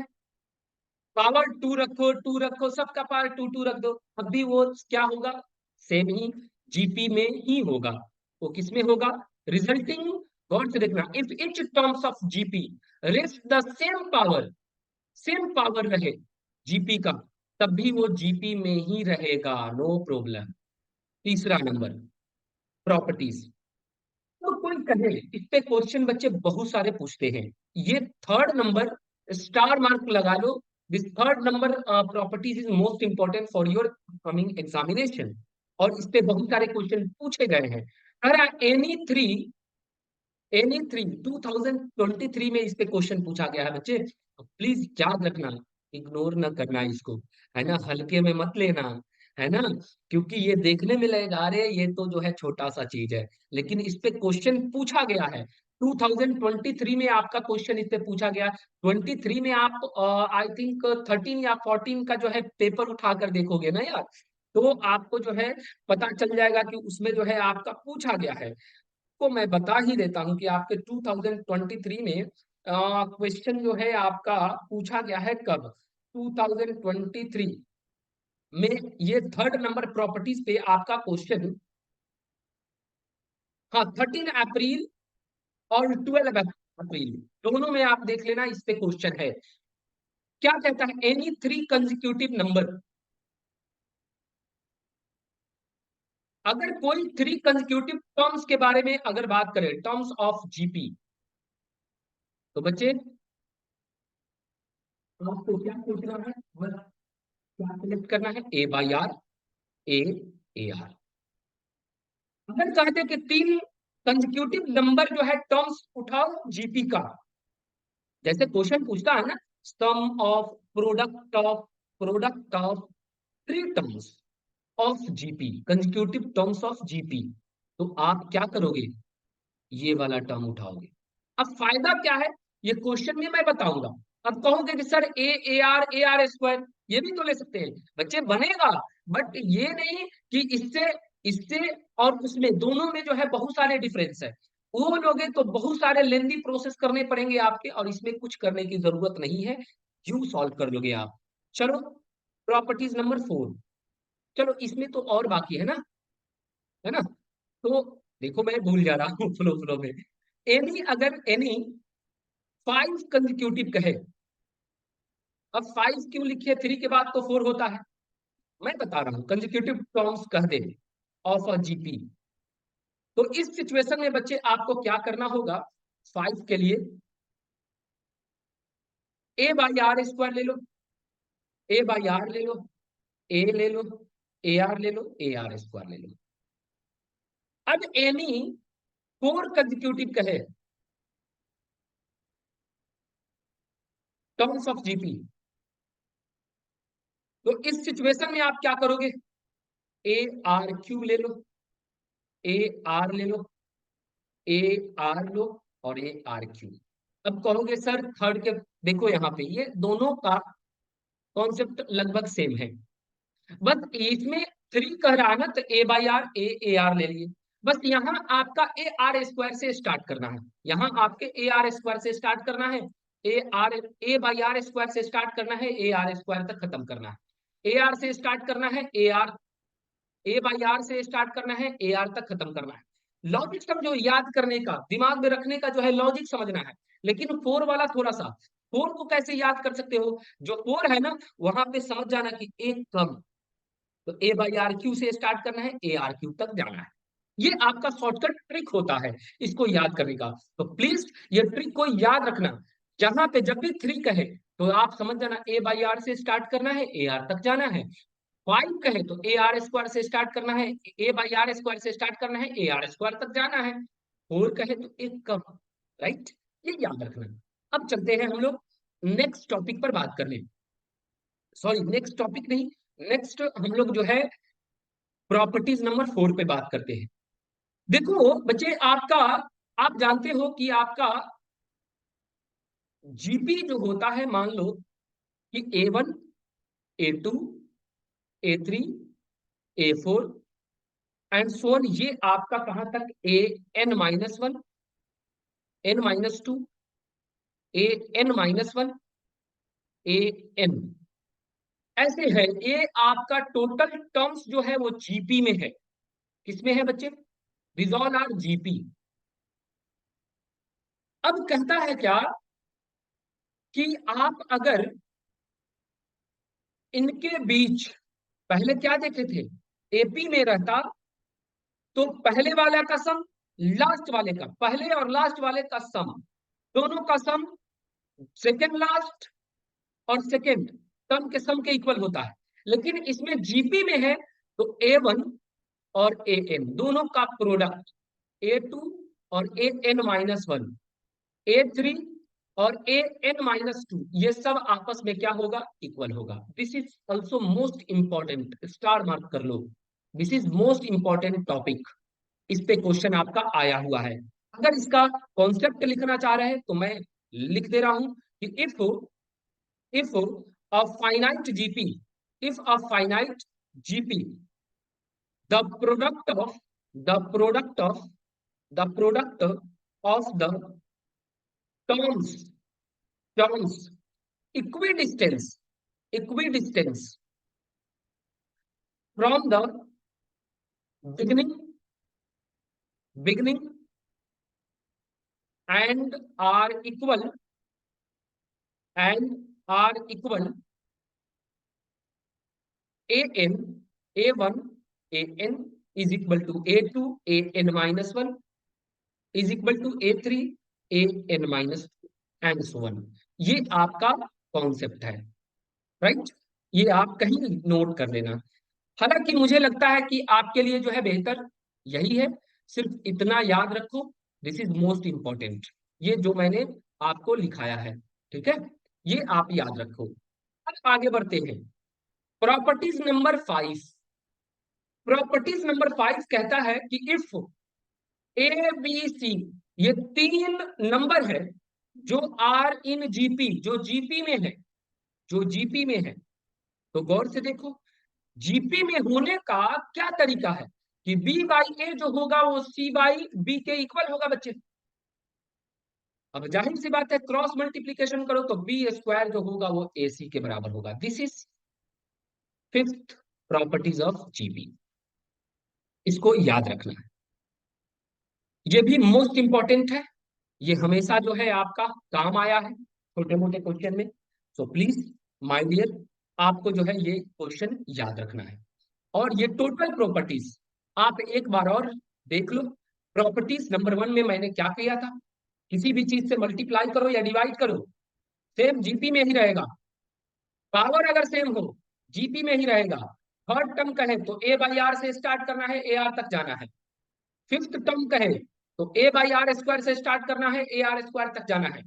पावर 2 रखो, 2 रखो, सबका पावर 2 2 रख दो, अब भी वो क्या होगा, सेम ही जीपी में ही होगा। वो किस में होगा, रिजल्टिंग, गौर से देखना, if each terms of GP rest the same power रहे जीपी का, तब भी वो जीपी में ही रहेगा, नो प्रॉब्लम। तीसरा नंबर, प्रॉपर्टीज। तो कोई कहे, इस पे क्वेश्चन बच्चे बहुत सारे पूछते हैं, ये थर्ड नंबर स्टार मार्क लगा लो, this third number properties is most important for your coming examination. और इस पे बहुत सारे क्वेश्चन पूछे गए हैं। अगर एनी थ्री 2023 में इस पे क्वेश्चन पूछा गया है बच्चे, प्लीज याद रखना, इग्नोर ना करना इसको, है ना, हल्के में मत लेना, है ना, क्योंकि ये देखने में लगेगा अरे ये तो जो है छोटा सा चीज है, लेकिन इस पे क्वेश्चन पूछा गया है। 2023 में आपका क्वेश्चन इस पे पूछा गया। 23 में आप आई थिंक 13 या 14 का जो है पेपर उठा कर देखोगे ना यार, तो आपको जो है पता चल जाएगा कि उसमें जो है आपका पूछा गया है। को मैं बता ही देता हूं कि आपके 2023 में क्वेश्चन जो है आपका पूछा गया है कब, 2023 में, ये थर्ड नंबर प्रॉपर्टीज पे आपका क्वेश्चन, हाँ 13 अप्रैल और 12 अप्रैल दोनों में आप देख लेना, इस पे क्वेश्चन है। क्या कहता है, एनी 3 कंजिक्यूटिव नंबर, अगर कोई 3 कंजिक्यूटिव टर्म्स के बारे में अगर बात करें, टर्म्स ऑफ जीपी, तो बच्चे आपको क्या सोचना है, बस क्या सिलेक्ट करना है, a by r, a, a r. अगर चाहते कि 3 कंजिक्यूटिव नंबर जो है टर्म्स उठाओ जीपी का, जैसे क्वेश्चन पूछता है ना, sum of product of 3 terms of GP, consecutive terms of GP, तो आप क्या करोगे, ये वाला टर्म उठाओगे। अब फायदा क्या है, ये क्वेश्चन में मैं बताऊंगा। अब कहोगे कि सर ए आर स्क्वायर, ये भी तो ले सकते हैं बच्चे, बनेगा, बट ये नहीं कि इससे इससे और उसमें दोनों में जो है बहुत सारे डिफरेंस है। वो लोगे तो बहुत सारे लेंदी प्रोसेस करने पड़ेंगे आपके, और इसमें कुछ करने की जरूरत नहीं है, यूं सॉल्व कर लोगे आप। चलो, प्रॉपर्टीज नंबर 4, चलो इसमें तो और बाकी है ना, तो देखो मैं भूल जा रहा हूँ फ्लो फ्लो में। एनी, अगर एनी 5 कंजिक्यूटिव कहे, अब 5 क्यों लिखिए, 3 के बाद तो 4 होता है, मैं बता रहा हूँ, कंजिक्यूटिव टर्म्स कह दे ऑफ अ जीपी, तो इस सिचुएशन में बच्चे आपको क्या करना होगा, 5 के लिए ए बाई आर स्क्वायर ले लो, ए बाई आर ले लो, ए ले लो, ए आर ले लो, ए आर स्क्वायर ले लो। अब एनी 4 कंजिक्यूटिव कहे टर्म्स ऑफ जीपी, तो इस सिचुएशन में आप क्या करोगे, ए आर क्यूब ले लो, ए आर ले लो, ए आर लो, और ए आर क्यूब। अब कहोगे सर थर्ड के, देखो यहाँ पे ये दोनों का कॉन्सेप्ट लगभग सेम है, बस इसमें 3 कह रहा है ना, तो ए बाई आर, ए आर ले लिए। बस यहाँ आपका ए आर स्क्वायर से स्टार्ट करना है, यहाँ आपके ए आर स्क्वायर से स्टार्ट करना है, ए बाई आर स्क्वायर से स्टार्ट करना है, ए आर स्क्वायर तक खत्म करना है। ए आर से स्टार्ट करना है, ए बाई आर से स्टार्ट करना है, ए आर तक खत्म करना है। लॉजिक समझो, याद करने का, दिमाग में रखने का जो है लॉजिक समझना है। लेकिन फोर वाला थोड़ा सा, फोर को कैसे याद कर सकते हो, जो फोर है ना वहां पे समझ जाना कि एक कम, तो ए बाई आर क्यू से स्टार्ट करना है, ए आर क्यू तक जाना है। ये आपका शॉर्टकट ट्रिक होता है इसको याद करने का। तो प्लीज ये ट्रिक को याद रखना। जहां पे जब भी थ्री कहे तो आप समझ जाना ए बाई आर से स्टार्ट करना है, ए आर तक जाना है। फाइव कहे तो ए आर स्क्वायर से स्टार्ट करना है, ए बाई आर स्क्वायर से स्टार्ट करना है, ए आर स्क्वायर तक जाना है। फोर कहे तो एक कम, राइट, ये याद रखना। अब चलते हैं हम लोग नेक्स्ट टॉपिक पर बात करने। सॉरी, नेक्स्ट टॉपिक नहीं, नेक्स्ट हम लोग जो है प्रॉपर्टीज नंबर फोर पे बात करते हैं। देखो बच्चे, आपका, आप जानते हो कि आपका जीपी जो होता है, मान लो कि A1, A2, A3, A4 and so on, ये आपका कहां तक An-1, N-2, An-1, An ऐसे है। ये आपका टोटल टर्म्स जो है वो जीपी में है। किसमें है बच्चे? Resolve are GP. अब कहता है क्या कि आप अगर इनके बीच, पहले क्या देखे थे, एपी में रहता तो पहले वाला का सम, लास्ट वाले का, पहले और लास्ट वाले का सम, दोनों का सम सेकेंड लास्ट और सेकेंड टर्म के सम के इक्वल होता है। लेकिन इसमें जीपी में है तो A1 और An दोनों का प्रोडक्ट, A2 और An-1, A3 और An-2, ये सब आपस में क्या होगा, इक्वल होगा। This is also most important, star mark कर लो। This is most important topic. इस पे क्वेश्चन आपका आया हुआ है। अगर इसका कॉन्सेप्ट लिखना चाह रहे हैं तो मैं लिख दे रहा हूं कि if a finite gp, if a finite gp, the product of the product of the product of the terms terms equidistance from the beginning beginning and are equal and are equal an a1 an is equal to a2 an-1 is equal to a3 an-2 and so on. ये आपका concept है, right. ये आप कहीं note कर लेना। हालांकि मुझे लगता है कि आपके लिए जो है बेहतर यही है, सिर्फ इतना याद रखो, दिस इज मोस्ट इंपॉर्टेंट, ये जो मैंने आपको लिखाया है, ठीक है, ये आप याद रखो। अब आगे बढ़ते हैं। Properties number 5। प्रॉपर्टीज नंबर 5 कहता है कि इफ ए बी सी, ये तीन नंबर है जो आर इन जीपी, जो जीपी में है, जो जीपी में है, तो गौर से देखो, जीपी में होने का क्या तरीका है कि बी बाई ए जो होगा वो सी बाई बी के इक्वल होगा बच्चे। अब जाहिर सी बात है, क्रॉस मल्टीप्लीकेशन करो तो बी स्क्वायर जो होगा वो ए सी के बराबर होगा। This is fifth properties of GP, इसको याद रखना है। ये भी मोस्ट इंपॉर्टेंट है, ये हमेशा जो है आपका काम आया है छोटे मोटे क्वेश्चन में। सो प्लीज माय डियर, आपको जो है ये क्वेश्चन याद रखना है। और ये टोटल प्रॉपर्टीज आप एक बार और देख लो। प्रॉपर्टीज नंबर 1 में मैंने क्या किया था, किसी भी चीज से मल्टीप्लाई करो या डिवाइड करो, सेम जीपी में ही रहेगा। पावर अगर सेम हो, जीपी में ही रहेगा। थर्ड टर्म कहे तो ए बाई आर से स्टार्ट करना है, ए आर तक जाना है। फिफ्थ टर्म कहे तो ए बाई आर स्क्वायर से स्टार्ट करना है, ए आर स्क्वायर तक जाना है।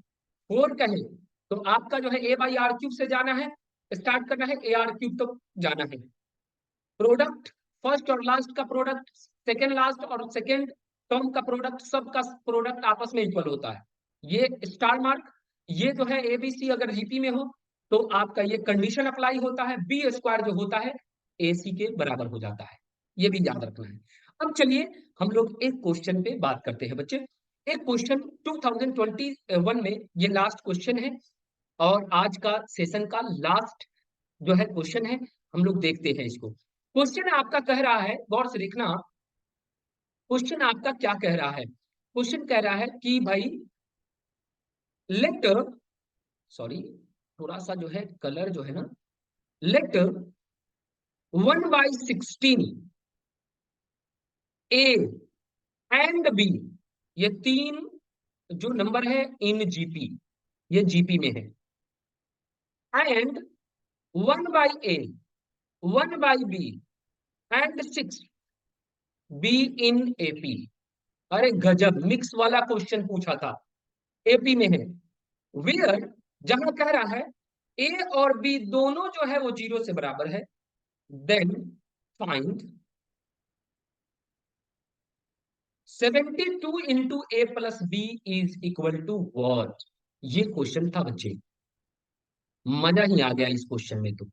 फोर कहे तो आपका जो है ए बाई आर क्यूब से जाना है, स्टार्ट करना है, ए आर क्यूब तक जाना है। प्रोडक्ट, फर्स्ट और लास्ट का प्रोडक्ट, सेकेंड लास्ट और सेकेंड टर्म का प्रोडक्ट, सबका प्रोडक्ट आपस में इक्वल होता है। ये स्टार मार्क, ये जो है एबीसी अगर जीपी में हो तो आपका ये कंडीशन अप्लाई होता है, बी स्क्वायर जो होता है एसी के बराबर हो जाता है। ये भी याद रखना है। अब चलिए हम लोग एक क्वेश्चन पे बात करते हैं बच्चे। एक क्वेश्चन 2021 में, ये लास्ट क्वेश्चन है और आज का सेशन का लास्ट जो है क्वेश्चन है। हम लोग देखते हैं इसको। क्वेश्चन आपका कह रहा है, गौर से देखना, क्वेश्चन आपका क्या कह रहा है? क्वेश्चन कह रहा है कि भाई लेट, सॉरी, थोड़ा सा जो है कलर जो है ना, लेट 1/16 ए एंड बी, ये तीन जो नंबर है इन जीपी, ये जीपी में है, एंड 1/ए, 1/बी एंड 6 बी इन एपी। अरे गजब, मिक्स वाला क्वेश्चन पूछा था, एपी में है। वेयर, जहां कह रहा है ए और बी दोनों जो है वो 0 से बराबर है, then find 72 into a plus b is equal to what. ये क्वेश्चन था बच्चे, मजा ही आ गया इस क्वेश्चन में तो।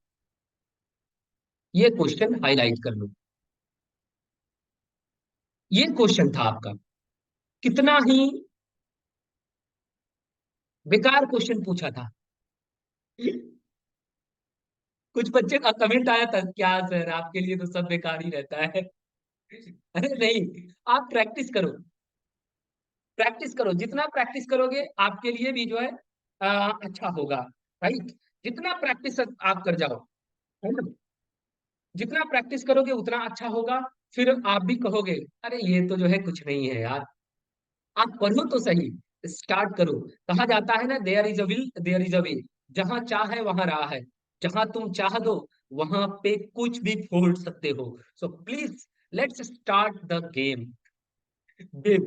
ये क्वेश्चन हाईलाइट कर लो, ये क्वेश्चन था आपका, कितना ही बेकार क्वेश्चन पूछा था। कुछ बच्चे का कमेंट आया था, क्या सर आपके लिए तो सब बेकार ही रहता है। अरे नहीं, आप प्रैक्टिस करो, प्रैक्टिस करो, जितना प्रैक्टिस करोगे आपके लिए भी जो है अच्छा होगा, राइट। जितना प्रैक्टिस आप कर जाओ, है ना, जितना प्रैक्टिस करोगे उतना अच्छा होगा। फिर आप भी कहोगे अरे ये तो जो है कुछ नहीं है यार। आप पढ़ो तो सही, स्टार्ट करो। कहा जाता है ना, there is a will there is a way, जहां चाह है वहां राह है, जहां तुम चाह दो वहां पे कुछ भी फोड़ सकते हो। So please let's start the game. Game,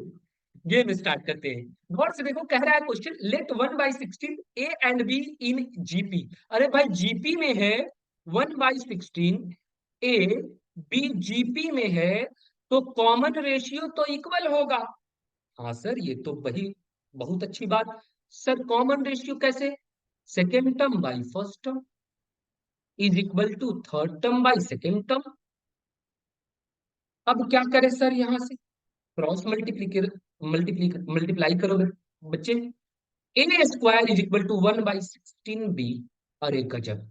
game start करते हैं। गौर से देखो, कह रहा है question, let 1/16 a and b in GP. अरे भाई जीपी में है 1/16, ए बी जीपी में है, तो कॉमन रेशियो तो इक्वल होगा। हाँ सर, ये तो वही, बहुत अच्छी बात। सर कॉमन रेशियो कैसे? Second term by first term is equal to third term by second term. अब क्या करें सर, यहां से क्रॉस मल्टीप्लीकेर मल्टीप्लाई करोगे बच्चे। A square is equal to 1/16 b. अरे गजब,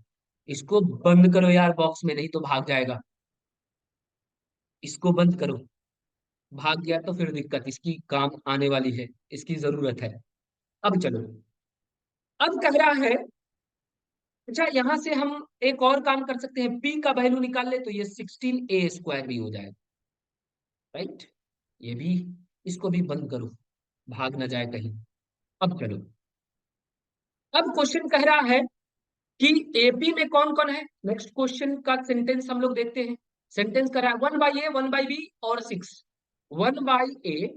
इसको बंद करो यार बॉक्स में, नहीं तो भाग जाएगा। इसको बंद करो, भाग गया तो फिर दिक्कत, इसकी काम आने वाली है, इसकी जरूरत है। अब चलो, अब कह रहा है, अच्छा यहां से हम एक और काम कर सकते हैं, पी का वैल्यू निकाल ले तो ये 16 a² भी हो जाएगा, राइट। ये भी, इसको भी बंद करो, भाग ना जाए कहीं। अब चलो, अब क्वेश्चन कह रहा है कि एपी में कौन कौन है। नेक्स्ट क्वेश्चन का सेंटेंस हम लोग देखते हैं। सेंटेंस कर रहा है 1/ए 1/बी और 6। 1/ए,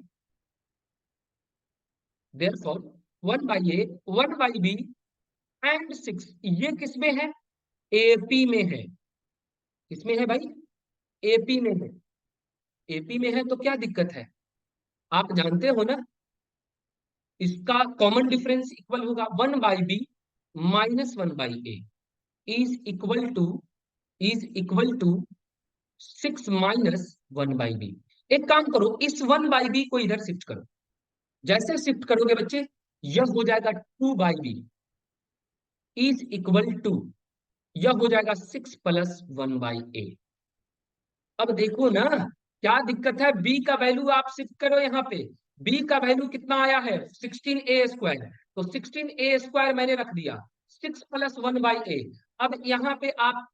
देयरफॉर 1/ए 1/बी एंड 6, ये किसमें है? एपी में है। किसमें है भाई? एपी में है। एपी में है तो क्या दिक्कत है? आप जानते हो ना, इसका कॉमन डिफरेंस इक्वल होगा 1/बी माइनस 1/ए is equal to, is equal to 6 - 1/बी। एक काम करो, इस 1/बी को इधर शिफ्ट करो। जैसे शिफ्ट करोगे बच्चे, यह हो जाएगा 2/बी इज इक्वल टू, यह हो जाएगा 6 + 1/ए। अब देखो ना, क्या दिक्कत है? बी का वैल्यू आप शिफ्ट करो यहाँ पे। बी का वैल्यू कितना आया है? 16a²। तो 16a² मैंने रख दिया, 6 + 1/a। अब यहाँ पे आप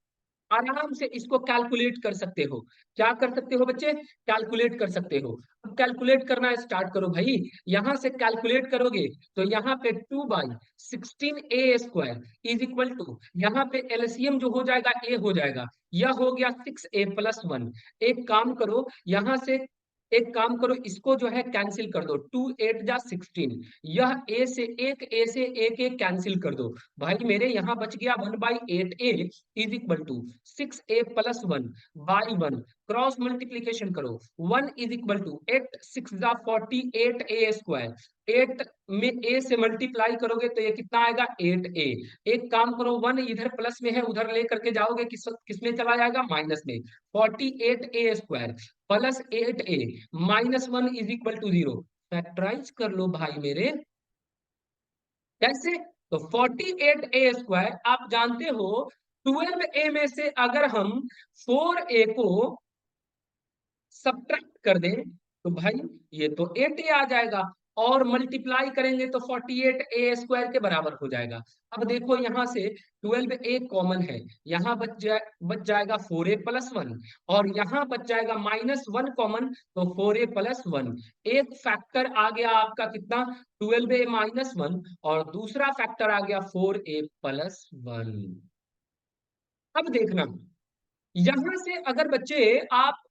आराम से इसको कैलकुलेट कर सकते हो। क्या कर सकते हो बच्चे? कैलकुलेट कर सकते हो। अब कैलकुलेट करना स्टार्ट करो भाई। यहां से कैलकुलेट करोगे तो यहाँ पे 2/16a² इज इक्वल टू, यहाँ पे एलसीएम जो हो जाएगा ए हो जाएगा, यह हो गया 6a+1। एक काम करो यहाँ से, एक काम करो, इसको जो है कैंसिल कर दो, 2 8 जा 16। यह ए से एक, ए से एक, एक कैंसिल कर दो। भाई मेरे यहाँ बच गया 1/8a is equal to 6a+1/1। Cross multiplication करो, 1 इज इक्वल टू 8 6 जा 48a²। 8 में a से मल्टीप्लाई करोगे तो ये कितना आएगा? 8a। एक काम करो, 1 इधर प्लस में है, उधर लेकर के जाओगे, किस में चला जाएगा? माइनस में। 48a² +8a -1 is equal to 0। Factorise कर लो भाई मेरे। कैसे? तो 48a² आप जानते हो, 12a में से अगर हम 4a को सब्ट्रैक्ट कर दें, तो भाई ये तो 8a आ जाएगा, और मल्टीप्लाई करेंगे तो 48a² के बराबर हो जाएगा। अब देखो यहाँ से 12a कॉमन है, यहाँ बच जाएगा 4a+1, और यहाँ बच जाएगा -1 कॉमन, तो 4a+1। एक फैक्टर आ गया आपका कितना, 12a-1, और दूसरा फैक्टर आ गया 4a+1। अब देखना, यहां से अगर बच्चे आप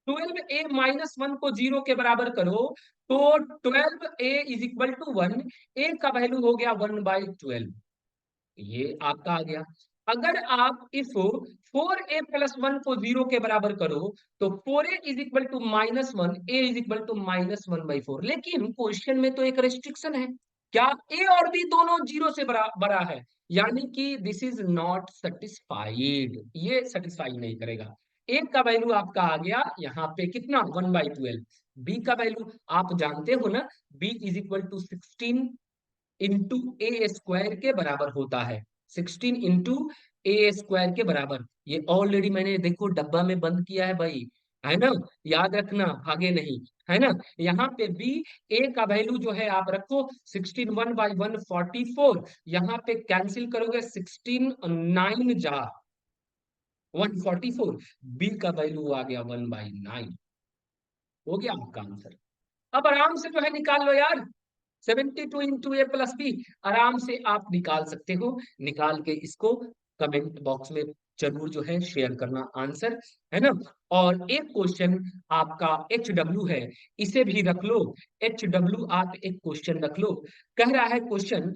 12a-1 को 0 के बराबर करो, तो 12a=1, a का वैल्यू हो गया 1/12, ये आपका आ गया। अगर आप इस 4a+1 को 0 के बराबर करो, तो 4a=-1, a=-1/4। लेकिन क्वेश्चन में तो एक रेस्ट्रिक्शन है, क्या a और b दोनों 0 से बड़ा है, यानी कि दिस इज नॉट सेटिस्फाइड, ये सेटिस्फाई नहीं करेगा। a का वैल्यू आपका आ गया यहाँ पे कितना, 1/12। b का वैल्यू आप जानते हो ना, b=16 इंटू ए स्क्वायर के बराबर होता है, 16 इंटू ए स्क्वायर के बराबर। ये ऑलरेडी मैंने देखो डब्बा में बंद किया है भाई, है ना, याद रखना, भागे नहीं, है ना। यहाँ पे बी, ए का वैल्यू जो है आप रखो 16, 1/1 44, यहाँ पे कैंसिल करोगे 16 9 जा 144, बी का वैल्यू आ गया 1/9। हो गया आपका आंसर। अब आराम से जो है निकाल लो यार, 72 इंटू a+b, आराम से आप निकाल सकते हो। निकाल के इसको कमेंट बॉक्स में जरूर जो है शेयर करना आंसर, है ना। और एक क्वेश्चन आपका HW है, इसे भी रख लो। HW आप एक क्वेश्चन रख लो, कह रहा है क्वेश्चन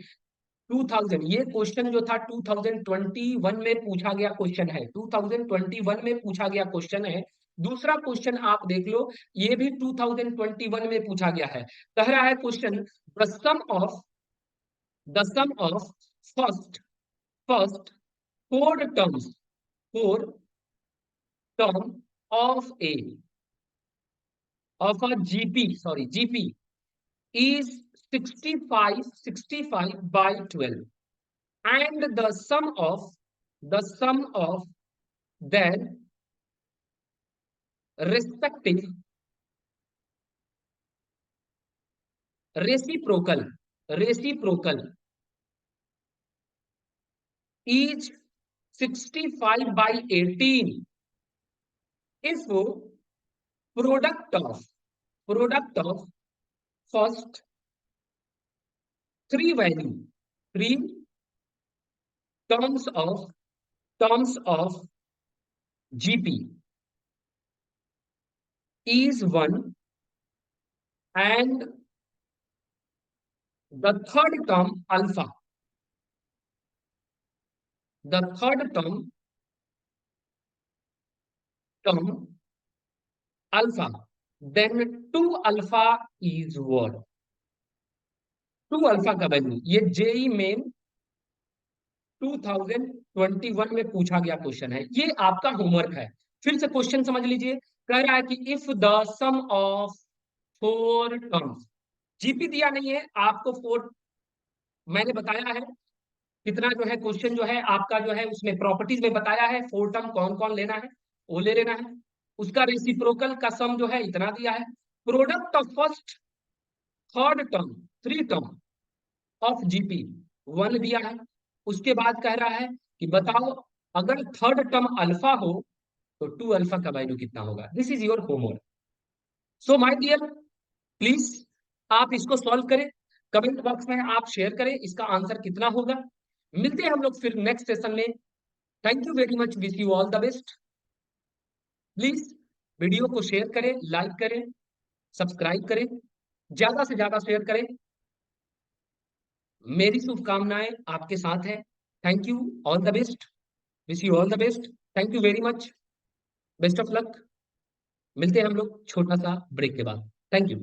2000, ये क्वेश्चन जो था 2021 में पूछा गया क्वेश्चन है, 2021 में पूछा गया क्वेश्चन है। दूसरा क्वेश्चन आप देख लो, ये भी 2021 में पूछा गया है। कह रहा है question, the sum of first four term of a of a GP is 65/12, and the sum of their respective reciprocal is 65/18 if product of first three value three terms of GP is 1, and the third term alpha, then 2 alpha is what? 2 alpha का value, ये JEE main 2021 में पूछा गया question है, ये आपका homework है। फिर से क्वेश्चन समझ लीजिए, कह रहा है कि if the sum of four terms, GP दिया नहीं है आपको, फोर मैंने बताया है कितना जो है, क्वेश्चन जो है आपका जो है उसमें प्रॉपर्टीज में बताया है, फोर टर्म कौन कौन लेना है, वो ले लेना है। उसका रेसिप्रोकल का सम जो है इतना दिया है, product of first third term three term of GP 1 दिया है। उसके बाद कह रहा है कि बताओ अगर थर्ड टर्म अल्फा हो तो 2 अल्फा का वैल्यू कितना होगा। This is your homework. So my dear, please आप इसको सॉल्व करें, कमेंट बॉक्स में आप शेयर करें इसका आंसर कितना होगा। मिलते हैं हम लोग फिर नेक्स्ट सेशन में। Thank you very much, wish you all the best. Please video को शेयर करें, लाइक करें, सब्सक्राइब करें, ज्यादा से ज्यादा शेयर करें। मेरी शुभकामनाएं आपके साथ है। Thank you, all the best, wish you all the best. Thank you very much, best of luck. मिलते हैं हम लोग छोटा सा ब्रेक के बाद। Thank you.